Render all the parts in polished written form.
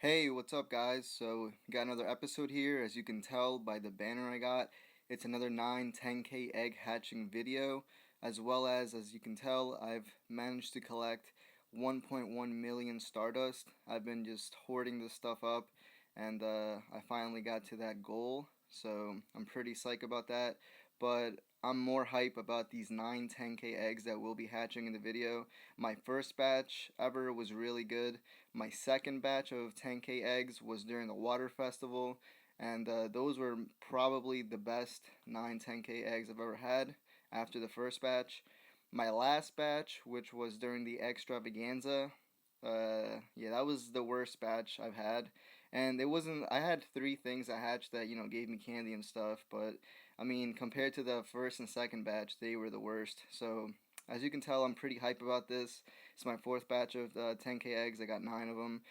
Hey, what's up, guys? So, got another episode here. As you can tell by the banner I got, it's another 10K egg hatching video. As you can tell, I've managed to collect 1.1 million Stardust. I've been just hoarding this stuff up, and I finally got to that goal. So, I'm pretty psyched about that. But I'm more hype about these 10K eggs that will be hatching in the video. My first batch ever was really good. My second batch of 10K eggs was during the water festival, and those were probably the best 10K eggs I've ever had after the first batch. My last batch, which was during the extravaganza, yeah, that was the worst batch I've had. And it wasn't, I had three things I hatched that, gave me candy and stuff, but I mean, compared to the first and second batch, they were the worst. So, as you can tell, I'm pretty hype about this. It's my fourth batch of 10K eggs. I got 9 of them.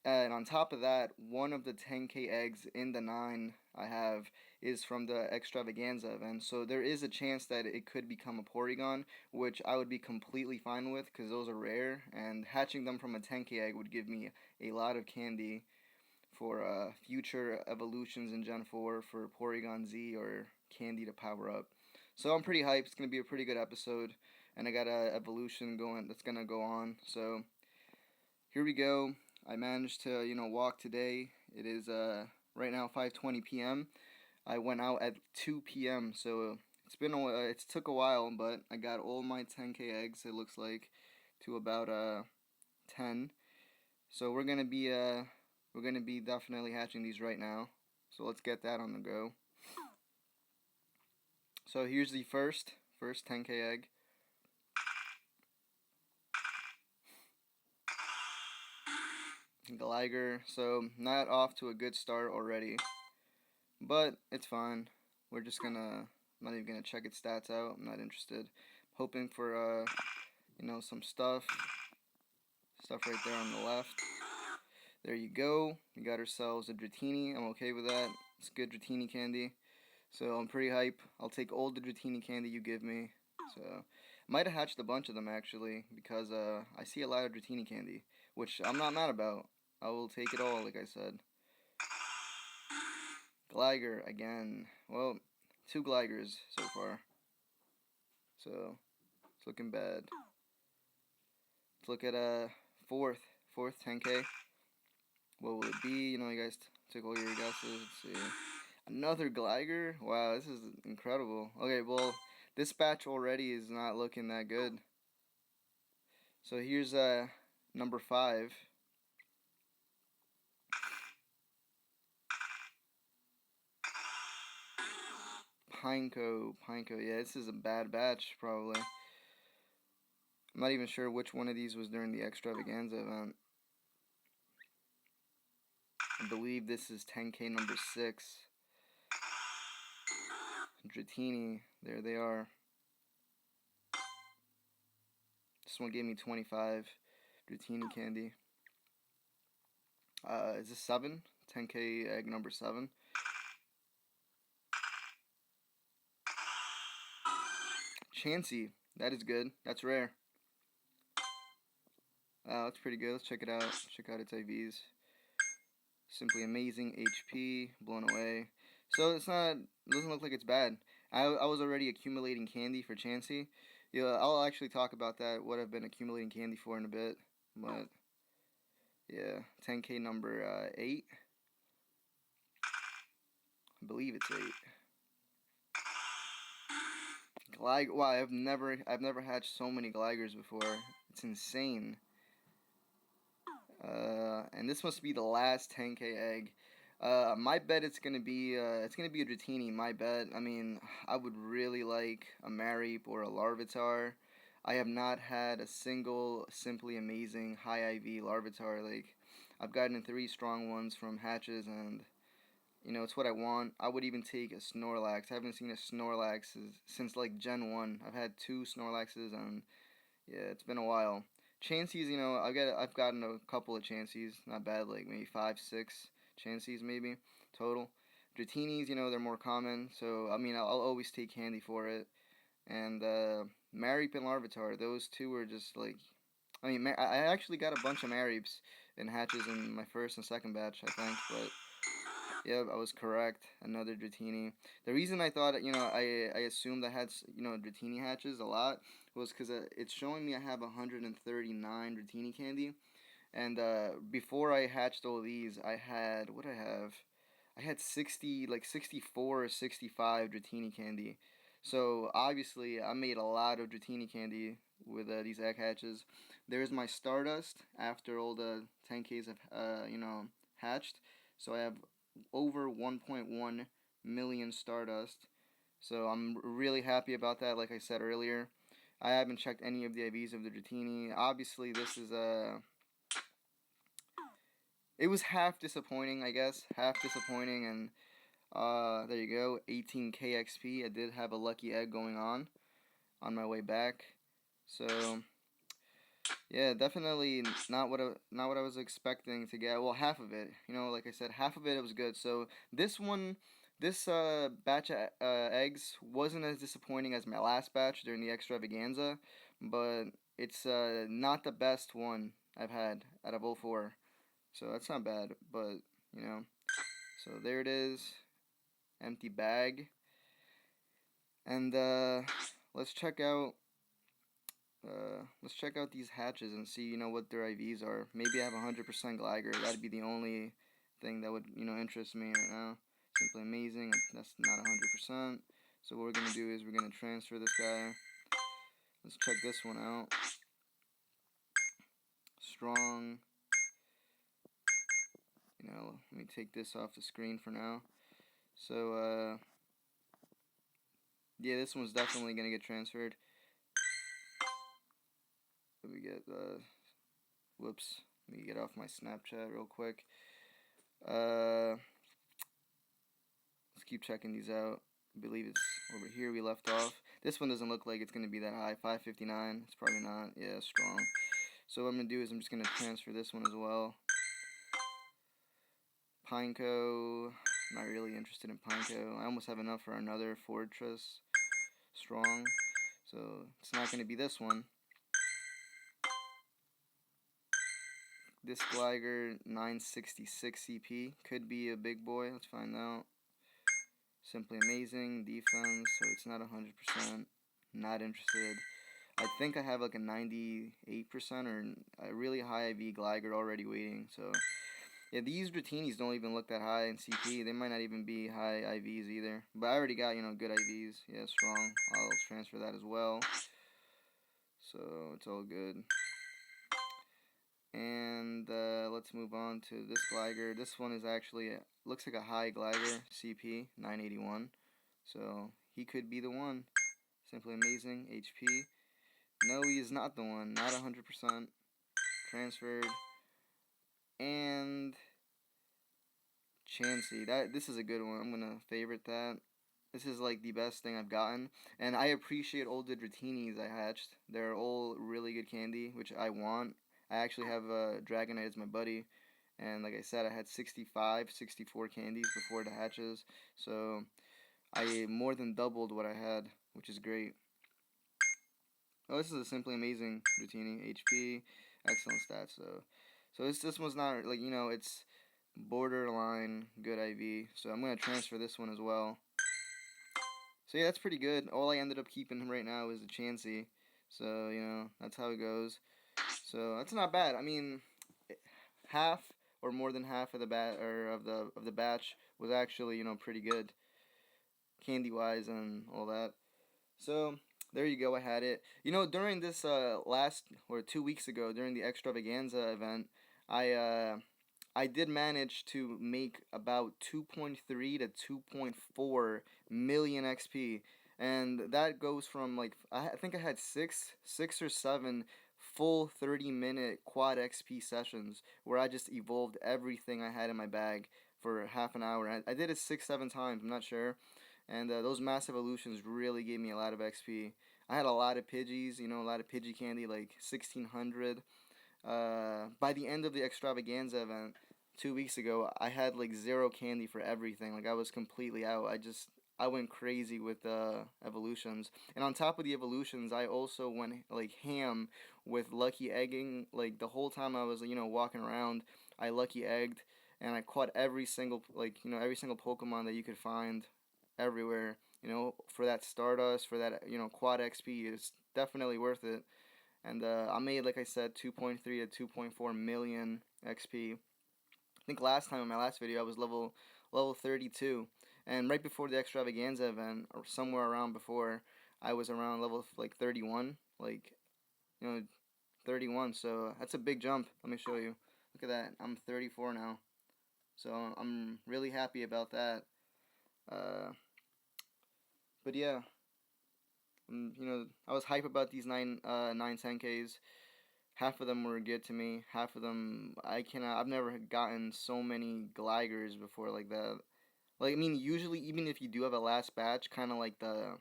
And on top of that, one of the 10K eggs in the 9 I have is from the extravaganza event. So there is a chance that it could become a Porygon, which I would be completely fine with because those are rare. And hatching them from a 10K egg would give me a lot of candy for future evolutions in Gen 4 for Porygon Z or candy to power up. So I'm pretty hyped. It's going to be a pretty good episode. And I got a evolution going that's going to go on. So here we go. I managed to, walk today. It is right now 5:20 p.m. I went out at 2 p.m. So it's took a while, but I got all my 10K eggs. It looks like to about 10. So we're gonna be definitely hatching these right now. So let's get that on the go. So here's the first 10K egg. Gligar. So not off to a good start already. But it's fine. We're just gonna not even gonna check its stats out. I'm not interested. Hoping for some stuff right there on the left. There you go. We got ourselves a Dratini. I'm okay with that. It's good Dratini candy. So I'm pretty hype. I'll take all the Dratini candy you give me. So might have hatched a bunch of them actually because I see a lot of Dratini candy, which I'm not mad about. I will take it all, like I said. Gligar again. Well, 2 Gligars so far. So it's looking bad. Let's look at fourth 10K. What will it be? You guys take all your guesses. Let's see. Another Gligar? Wow, this is incredible. Okay, well, this batch already is not looking that good. So here's number 5. Pineco. Yeah, this is a bad batch, probably. I'm not even sure which one of these was during the extravaganza event. I believe this is 10K number 6. Dratini, there they are. This one gave me 25 Dratini candy. Is this 7? 10K egg number 7. Chansey, that is good. That's rare. That's pretty good. Let's check it out. Check out its IVs. Simply amazing HP, blown away. So it doesn't look like it's bad. I was already accumulating candy for Chansey. Yeah, I'll actually talk about that, what I've been accumulating candy for in a bit. But yeah, 10K number 8. I believe it's 8. Wow, I've never hatched so many Gligars before. It's insane. And this must be the last 10K egg. My bet it's gonna be a Dratini. My bet. I mean, I would really like a Mareep or a Larvitar. I have not had a single simply amazing high IV Larvitar. Like, I've gotten 3 strong ones from hatches, and it's what I want. I would even take a Snorlax. I haven't seen a Snorlax since like Gen 1. I've had 2 Snorlaxes, and yeah, it's been a while. Chanseys, I've gotten a couple of Chanseys, not bad, like maybe 5, 6 Chanseys maybe total. Dratinis, they're more common, so I mean, I'll always take candy for it. And Mareep and Larvitar, those two are just like, I mean, I actually got a bunch of Mareeps and hatches in my first and second batch, I think. But yep, I was correct. Another Dratini. The reason I thought, I assumed I had, Dratini hatches a lot was because it's showing me I have 139 Dratini candy. And before I hatched all these, I had, what I have? I had 60, like 64 or 65 Dratini candy. So obviously, I made a lot of Dratini candy with these egg hatches. There's my Stardust after all the 10Ks have, hatched. So I have over 1.1 million Stardust. So I'm really happy about that. Like I said earlier, I haven't checked any of the IVs of the Dratini. Obviously, this is it was half disappointing, I guess. Half disappointing, and there you go, 18k XP. I did have a lucky egg going on my way back. So yeah, definitely not what I was expecting to get. Well, half of it, like I said, half of it was good. So this batch of eggs wasn't as disappointing as my last batch during the extravaganza, but it's not the best one I've had out of all four. So that's not bad, but you know. So there it is, empty bag, and let's check out these hatches and see what their IVs are. Maybe I have 100% Gligar. That'd be the only thing that would interest me right now. Simply amazing. That's not 100%. So what we're gonna do is we're gonna transfer this guy. Let's check this one out. Strong. Let me take this off the screen for now. So yeah, this one's definitely gonna get transferred. Let me get whoops. Let me get off my Snapchat real quick. Let's keep checking these out. I believe it's over here we left off. This one doesn't look like it's gonna be that high. 559. It's probably not. Yeah, strong. So what I'm gonna do is I'm just gonna transfer this one as well. Pineco. Not really interested in Pineco. I almost have enough for another Fortress. Strong. So it's not gonna be this one. This Gligar 966 CP could be a big boy. Let's find out. Simply amazing defense, so it's not 100%. Not interested. I think I have like a 98% or a really high IV Gligar already waiting. So yeah, these Dratinis don't even look that high in CP. They might not even be high IVs either. But I already got good IVs. Yeah, strong. I'll transfer that as well. So it's all good. And let's move on to this Gligar. This one is actually, looks like a high Gligar, CP, 981. So he could be the one. Simply amazing, HP. No, he is not the one, not 100%. Transferred. And Chansey. This is a good one. I'm going to favorite that. This is like the best thing I've gotten. And I appreciate all the Dratinis I hatched. They're all really good candy, which I want. I actually have Dragonite as my buddy, and like I said, I had 65, 64 candies before the hatches, so I more than doubled what I had, which is great. Oh, this is a simply amazing Dratini. HP, excellent stats. So this one's not like it's borderline good IV. So I'm gonna transfer this one as well. So yeah, that's pretty good. All I ended up keeping right now is a Chansey. So that's how it goes. So that's not bad. I mean, half or more than half of the batch was actually pretty good, candy wise and all that. So there you go. I had it. During this last or 2 weeks ago during the extravaganza event, I did manage to make about 2.3 to 2.4 million XP. And that goes from like I think I had six or seven full 30-minute quad XP sessions where I just evolved everything I had in my bag for half an hour. I did it 6-7 times, I'm not sure. And those mass evolutions really gave me a lot of XP. I had a lot of Pidgeys, a lot of Pidgey candy, like 1600. By the end of the extravaganza event 2 weeks ago, I had like 0 candy for everything. Like I was completely out. I went crazy with evolutions. And on top of the evolutions, I also went like ham with lucky egging. Like the whole time I was walking around, I lucky egged, and I caught every single every single Pokemon that you could find everywhere. For that Stardust, for that quad XP, it's definitely worth it. And I made, like I said, 2.3 to 2.4 million XP. I think last time in my last video I was level 32, and right before the extravaganza event, or somewhere around before, I was around level like 31, like 31. So that's a big jump. Let me show you. Look at that. I'm 34 now, so I'm really happy about that. Uh, but yeah, I was hype about these 10Ks. Half of them were good to me. Half of them I cannot. I've never gotten so many Gligers before like that. Like I mean, usually even if you do have a last batch, kind of like the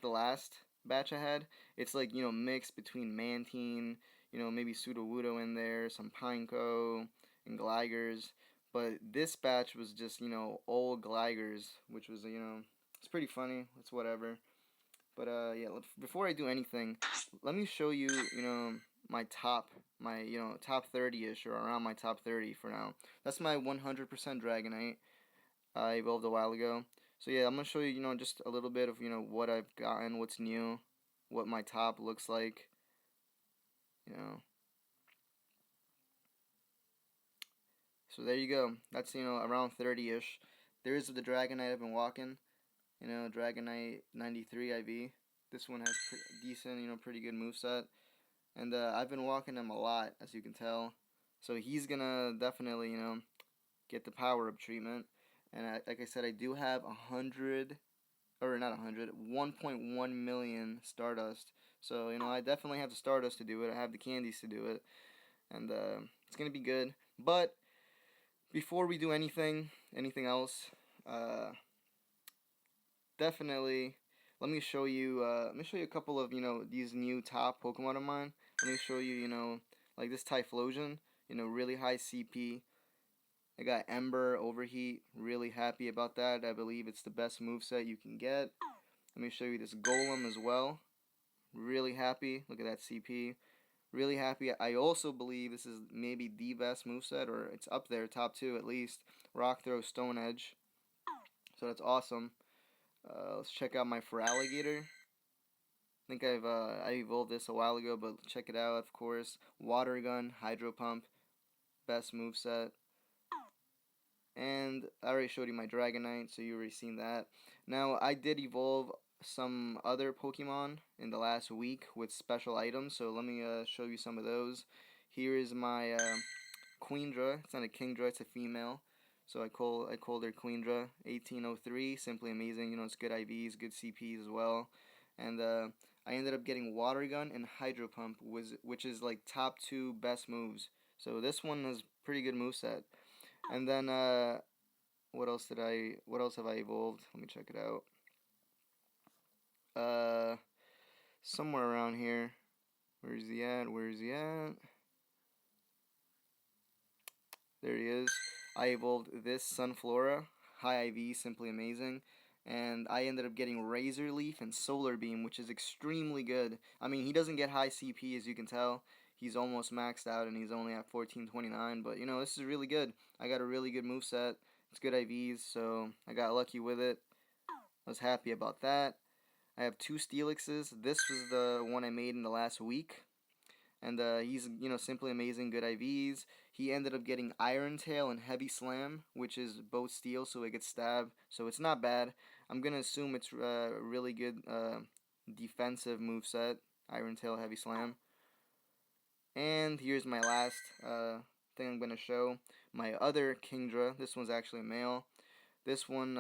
last batch I had, it's like mixed between Mantine, maybe Sudowoodo in there, some Pineco, and Gligers. But this batch was just old Gligers, which was it's pretty funny. It's whatever. But yeah, before I do anything, let me show you my top 30ish, or around my top 30 for now. That's my 100% Dragonite. I evolved a while ago. So yeah, I'm gonna show you just a little bit of what I've gotten, what's new, what my top looks like. You know. So there you go. That's around 30ish. There's the Dragonite I've been walking. Dragonite 93 IV. This one has decent, pretty good moveset. And I've been walking him a lot, as you can tell. So he's gonna definitely, get the power up treatment. And like I said, I do have 100, or not 100, 1.1 million Stardust. So I definitely have the Stardust to do it. I have the candies to do it, and it's gonna be good. But before we do anything else, definitely let me show you a couple of these new top Pokemon of mine. Let me show you like this Typhlosion, really high CP. I got Ember, Overheat, really happy about that. I believe it's the best moveset you can get. Let me show you this Golem as well. Really happy. Look at that CP. Really happy. I also believe this is maybe the best moveset, or it's up there, top 2 at least. Rock Throw, Stone Edge. So that's awesome. Let's check out my Feraligatr. I think I evolved this a while ago, but check it out, of course. Water Gun, Hydro Pump, best moveset. And I already showed you my Dragonite, so you already seen that. Now, I did evolve some other Pokemon in the last week with special items, so let me show you some of those. Here is my Queendra. It's not a Kingdra, it's a female. So I called her Queendra. 1803, simply amazing. It's good IVs, good CPs as well. And I ended up getting Water Gun and Hydro Pump, which is like top 2 best moves. So this one has pretty good moveset. And then what else have I evolved? Let me check it out. Somewhere around here. Where's he at? There he is. I evolved this Sunflora, high IV, simply amazing. And I ended up getting Razor Leaf and Solar Beam, which is extremely good. I mean, he doesn't get high CP, as you can tell. He's almost maxed out, and he's only at 1429. But, this is really good. I got a really good moveset. It's good IVs, so I got lucky with it. I was happy about that. I have 2 Steelixes. This was the one I made in the last week. And he's, simply amazing, good IVs. He ended up getting Iron Tail and Heavy Slam, which is both steel, so it gets stabbed. So it's not bad. I'm going to assume it's a really good defensive moveset, Iron Tail, Heavy Slam. And here's my last thing I'm going to show. My other Kingdra. This one's actually a male. This one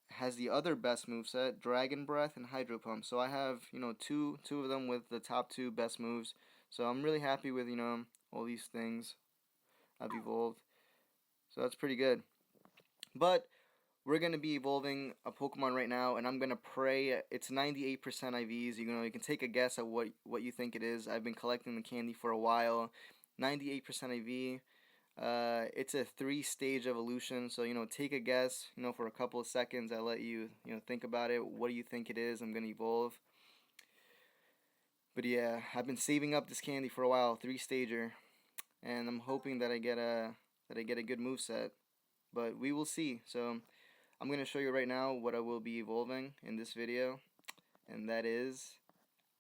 has the other best moveset, Dragon Breath and Hydro Pump. So I have, two of them with the top 2 best moves. So I'm really happy with, all these things I've evolved. So that's pretty good. But we're going to be evolving a Pokemon right now, and I'm going to pray it's 98% IVs. You can take a guess at what you think it is. I've been collecting the candy for a while. 98% IV. It's a 3-stage evolution, so take a guess. For a couple of seconds, I let you think about it. What do you think it is? I'm gonna evolve. But yeah, I've been saving up this candy for a while, 3-stager, and I'm hoping that I get a good move set. But we will see. So I'm gonna show you right now what I will be evolving in this video, and that is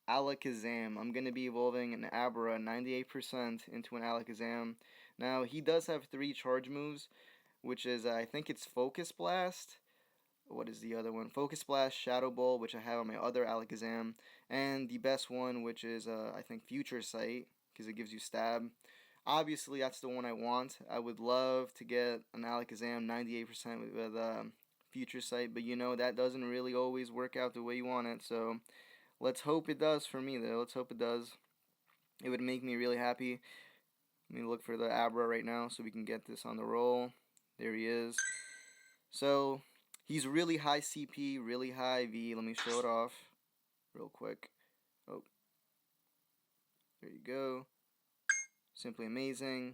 Alakazam. I'm going to be evolving an Abra 98% into an Alakazam. Now, he does have 3 charge moves, which is, I think it's Focus Blast. What is the other one? Focus Blast, Shadow Ball, which I have on my other Alakazam. And the best one, which is, I think, Future Sight, because it gives you Stab. Obviously, that's the one I want. I would love to get an Alakazam 98% with Future Sight, but that doesn't really always work out the way you want it, so let's hope it does for me, though. Let's hope it does. It would make me really happy. Let me look for the Abra right now so we can get this on the roll. There he is. So, he's really high CP, really high V. Let me show it off real quick. Oh, there you go. Simply amazing.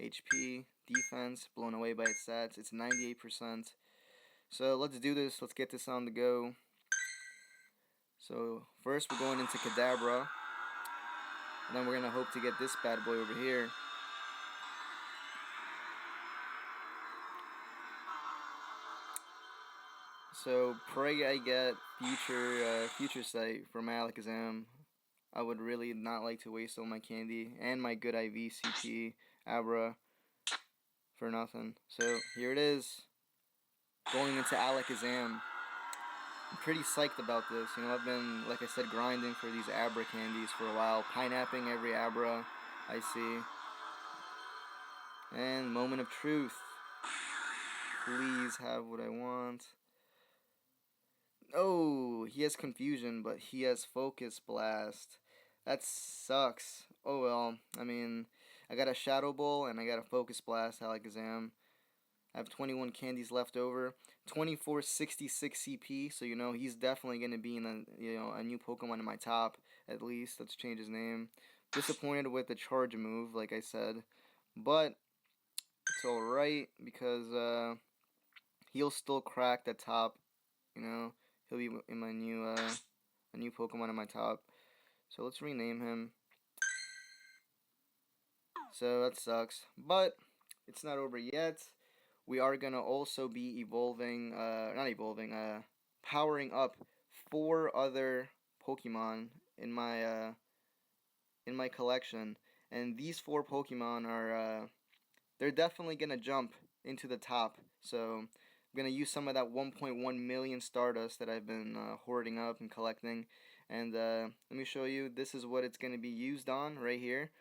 HP, defense, blown away by its stats. It's 98%. So, let's do this. Let's get this on the go. So, first we're going into Kadabra. And then we're going to hope to get this bad boy over here. So, pray I get Future Sight for my Alakazam. I would really not like to waste all my candy and my good IV CP Abra for nothing. So, here it is. Going into Alakazam. I'm pretty psyched about this. I've been, like I said, grinding for these Abra candies for a while. Pineapping every Abra I see. And moment of truth. Please have what I want. Oh, he has Confusion, but he has Focus Blast. That sucks. Oh well, I mean, I got a Shadow Ball and I got a Focus Blast Alakazam. I have 21 candies left over. 2466 CP, so he's definitely going to be in a new Pokemon in my top, at least. Let's change his name. Disappointed with the charge move, like I said. But it's alright, because he'll still crack the top, He'll be in my new a new Pokemon in my top. So let's rename him. So that sucks, but it's not over yet. We are gonna also be evolving, powering up 4 other Pokemon in my collection, and these 4 Pokemon are they're definitely gonna jump into the top. So I'm gonna use some of that 1.1 million Stardust that I've been hoarding up and collecting, and let me show you. This is what it's gonna be used on right here: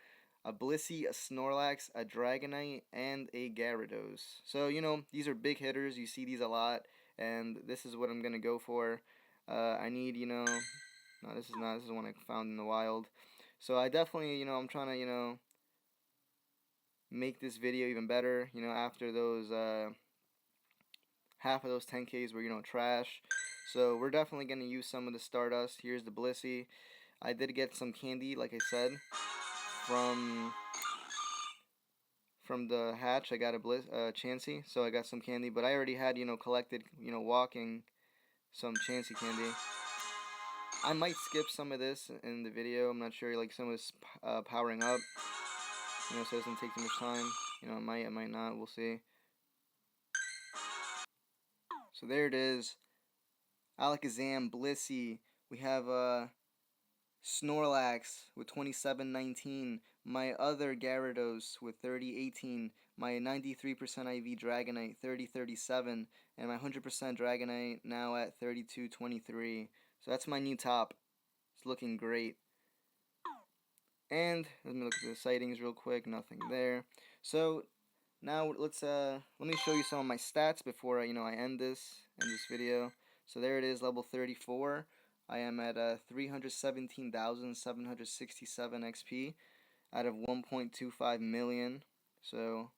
a Blissey, a Snorlax, a Dragonite, and a Gyarados. So these are big hitters. You see these a lot, and this is what I'm gonna go for. I need no, this is not. This is one I found in the wild. So I definitely I'm trying to make this video even better. After those half of those 10Ks were trash. So we're definitely gonna use some of the Stardust. Here's the Blissey. I did get some candy, like I said, from the hatch. I got a Chansey, so I got some candy. But I already had collected walking some Chansey candy. I might skip some of this in the video. I'm not sure. Like some of this powering up, so it doesn't take too much time. It might not. We'll see. So there it is. Alakazam, Blissey. We have Snorlax with 2719. My other Gyarados with 3018. My 93% IV Dragonite 3037. And my 100% Dragonite now at 3223. So that's my new top. It's looking great. And let me look at the sightings real quick. Nothing there. So now let me show you some of my stats before I end this video. So there it is, level 34. I am at 317,767 XP out of 1.25 million. So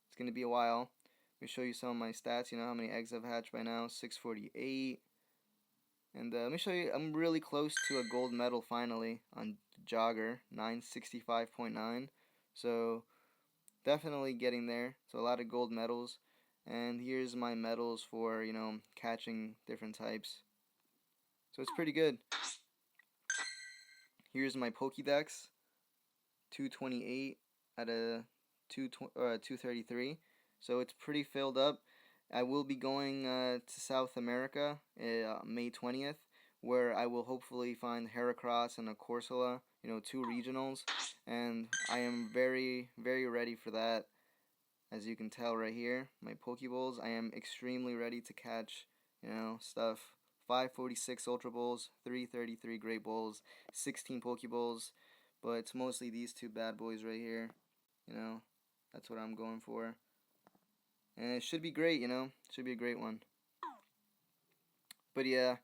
it's gonna be a while. Let me show you some of my stats. How many eggs I've hatched by now? 648. And let me show you, I'm really close to a gold medal finally on Jogger, 965.9. So definitely getting there. So a lot of gold medals. And here's my medals for, catching different types. So it's pretty good. Here's my Pokédex, 228 out of 233. So it's pretty filled up. I will be going to South America May 20th, where I will hopefully find Heracross and a Corsola, two regionals. And I am very, very ready for that. As you can tell right here, my Pokeballs, I am extremely ready to catch, stuff. 546 Ultra Balls, 333 Great Balls, 16 Pokeballs, but it's mostly these two bad boys right here, you know, that's what I'm going for. And it should be great, it should be a great one. But yeah,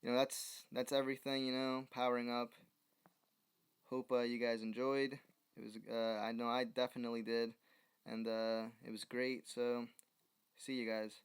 that's everything, powering up. Hope you guys enjoyed. It was, I know I definitely did, and it was great, so see you guys.